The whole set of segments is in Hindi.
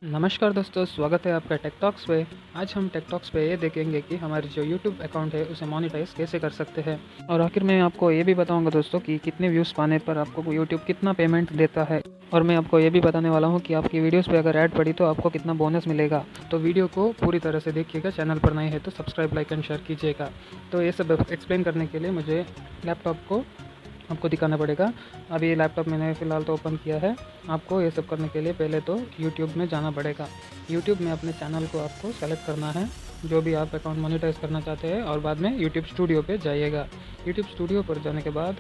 नमस्कार दोस्तों, स्वागत है आपका टेक टॉक्स पे। आज हम टेक टॉक्स पे ये देखेंगे कि हमारी जो यूट्यूब अकाउंट है उसे मोनेटाइज कैसे कर सकते हैं। और आखिर में आपको ये भी बताऊंगा दोस्तों कि कितने व्यूज़ पाने पर आपको यूट्यूब कितना पेमेंट देता है। और मैं आपको ये भी बताने वाला हूँ कि आपकी वीडियोस पे अगर ऐड पड़ी तो आपको कितना बोनस मिलेगा। तो वीडियो को पूरी तरह से देखिएगा। चैनल पर नए हैं तो सब्सक्राइब, लाइक एंड शेयर कीजिएगा। तो ये सब एक्सप्लेन करने के लिए मुझे लैपटॉप को आपको दिखाना पड़ेगा। अभी लैपटॉप मैंने फ़िलहाल तो ओपन किया है। आपको ये सब करने के लिए पहले तो यूट्यूब में जाना पड़ेगा। यूट्यूब में अपने चैनल को आपको सेलेक्ट करना है, जो भी आप अकाउंट मोनेटाइज करना चाहते हैं, और बाद में यूट्यूब स्टूडियो पे जाइएगा। यूट्यूब स्टूडियो पर जाने के बाद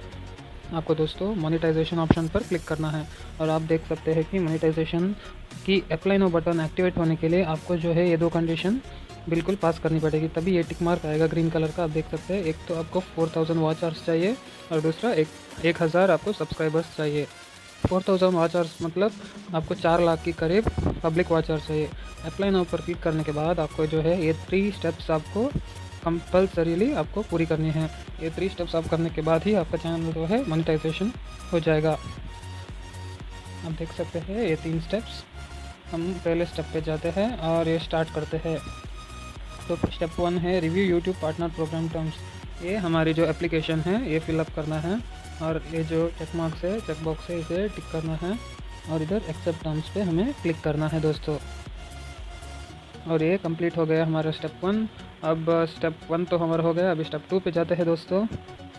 आपको दोस्तों मोनेटाइजेशन ऑप्शन पर क्लिक करना है। और आप देख सकते हैं कि मोनेटाइजेशन की अप्लाई नो बटन एक्टिवेट होने के लिए आपको जो है ये दो कंडीशन बिल्कुल पास करनी पड़ेगी, तभी ये टिक मार्क आएगा ग्रीन कलर का। आप देख सकते हैं, एक तो आपको 4000 वॉच आवर्स चाहिए और दूसरा 1000 आपको सब्सक्राइबर्स चाहिए। 4000 वॉच आवर्स मतलब आपको 4 लाख के करीब पब्लिक वॉच आवर्स चाहिए। अप्लाई नाउ पर क्लिक करने के बाद आपको जो है ये 3 स्टेप्स आपको कंपल्सरीली आपको पूरी करनी है। ये 3 स्टेप्स आप करने के बाद ही आपका चैनल जो है मोनेटाइजेशन हो जाएगा। आप देख सकते हैं ये 3 स्टेप्स। हम पहले स्टेप पे जाते हैं और ये स्टार्ट करते हैं। तो स्टेप 1 है review YouTube partner program terms. ये हमारी जो एप्लीकेशन है ये फिलअप करना है, और ये जो चेक मार्क्स है, चेक बॉक्स है, इसे टिक करना है और इधर एक्सेप्ट टर्म्स पे हमें क्लिक करना है दोस्तों। और ये कंप्लीट हो गया हमारा स्टेप 1। अब स्टेप 1 तो हमारा हो गया। अभी स्टेप 2 पे जाते हैं दोस्तों,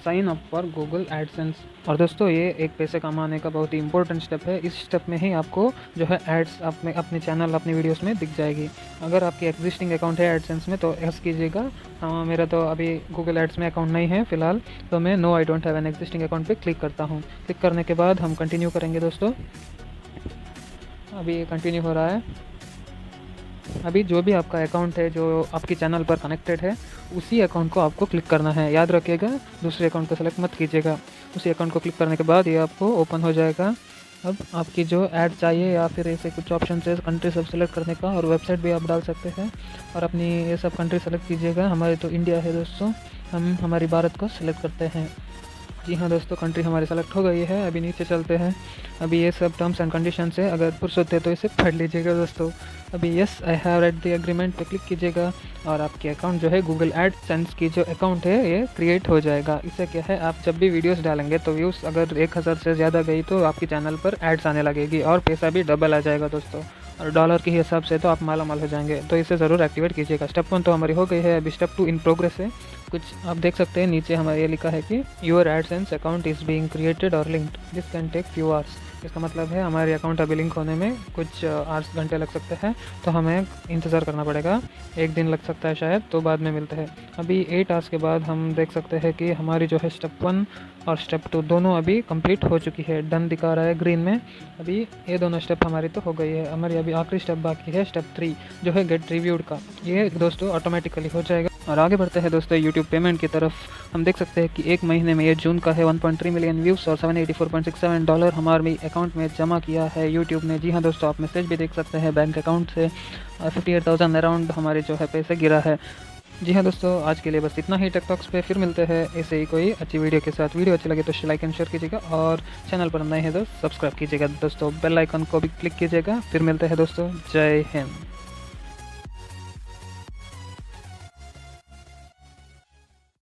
sign up for Google AdSense. और दोस्तों ये एक पैसे कमाने का बहुत ही इंपॉर्टेंट स्टेप है। इस स्टेप में ही आपको जो है एड्स अपने चैनल, अपनी वीडियोस में दिख जाएगी। अगर आपकी एग्जिस्टिंग अकाउंट है एडसेंस में तो यस कीजिएगा। हाँ, मेरा तो अभी गूगल एड्स में अकाउंट नहीं है फ़िलहाल, तो मैं no I don't have an existing account पे क्लिक करता हूँ। क्लिक करने के बाद हम कंटिन्यू करेंगे दोस्तों। अभी ये कंटिन्यू हो रहा है। अभी जो भी आपका अकाउंट है जो आपकी चैनल पर कनेक्टेड है, उसी अकाउंट को आपको क्लिक करना है। याद रखिएगा, दूसरे अकाउंट को सेलेक्ट मत कीजिएगा। उसी अकाउंट को क्लिक करने के बाद ये आपको ओपन हो जाएगा। अब आपकी जो ऐड चाहिए या फिर ऐसे कुछ ऑप्शन है कंट्री सब सेलेक्ट करने का, और वेबसाइट भी आप डाल सकते हैं और अपनी ये सब कंट्री सेलेक्ट कीजिएगा। हमारे तो इंडिया है दोस्तों, हम हमारी भारत को सेलेक्ट करते हैं। जी हाँ दोस्तों, कंट्री हमारी सेलेक्ट हो गई है। अभी नीचे चलते हैं। अभी ये सब टर्म्स एंड कंडीशंस है, अगर फुर्सत है तो इसे पढ़ लीजिएगा दोस्तों। अभी yes I have read the agreement पे क्लिक कीजिएगा और आपके अकाउंट जो है गूगल एडसेंस की जो अकाउंट है ये क्रिएट हो जाएगा। इससे क्या है, आप जब भी वीडियोस डालेंगे तो व्यूज़ अगर 1000 से ज़्यादा गई तो आपके चैनल पर एड्स आने लगेगी और पैसा भी डबल आ जाएगा दोस्तों। और डॉलर के हिसाब से तो आप माला माल हो जाएंगे, तो इसे ज़रूर एक्टिवेट कीजिएगा। स्टेप 1 तो हमारी हो गई है। अभी स्टेप 2 इन प्रोग्रेस है। कुछ आप देख सकते हैं नीचे हमारे ये लिखा है कि your AdSense account is being created और linked, this can take few hours. इसका मतलब है हमारे अकाउंट अभी लिंक होने में कुछ आवर्स, घंटे लग सकते हैं, तो हमें इंतज़ार करना पड़ेगा। 1 दिन लग सकता है शायद, तो बाद में मिलते हैं। अभी 8 आवर्स के बाद हम देख सकते हैं कि हमारी जो है स्टेप 1 और स्टेप 2 दोनों अभी कंप्लीट हो चुकी है। डन दिखा रहा है ग्रीन में। अभी ये दोनों स्टेप हमारी तो हो गई है। हमारी अभी आखिरी स्टेप बाकी है, स्टेप 3, जो है गेट रिव्यूड का। ये दोस्तों ऑटोमेटिकली हो जाएगा। और आगे बढ़ते हैं दोस्तों यूट्यूब पेमेंट की तरफ। हम देख सकते हैं कि एक महीने में, ये जून का है, 1.3 मिलियन व्यूज़ और $784.67 हमारे अकाउंट में जमा किया है यूट्यूब ने। जी हाँ दोस्तों, आप मैसेज भी देख सकते हैं बैंक अकाउंट से। 58,000 अराउंड हमारे जो है पैसे गिरा है। जी हाँ दोस्तों, आज के लिए बस इतना ही। टेक टॉक्स पे फिर मिलते हैं ऐसे ही कोई अच्छी वीडियो के साथ। वीडियो अच्छी लगे तो लाइक एंड शेयर कीजिएगा, और चैनल पर नए हैं तो सब्सक्राइब कीजिएगा दोस्तों। बेल आइकन को भी क्लिक कीजिएगा। फिर मिलते हैं दोस्तों। जय हिंद।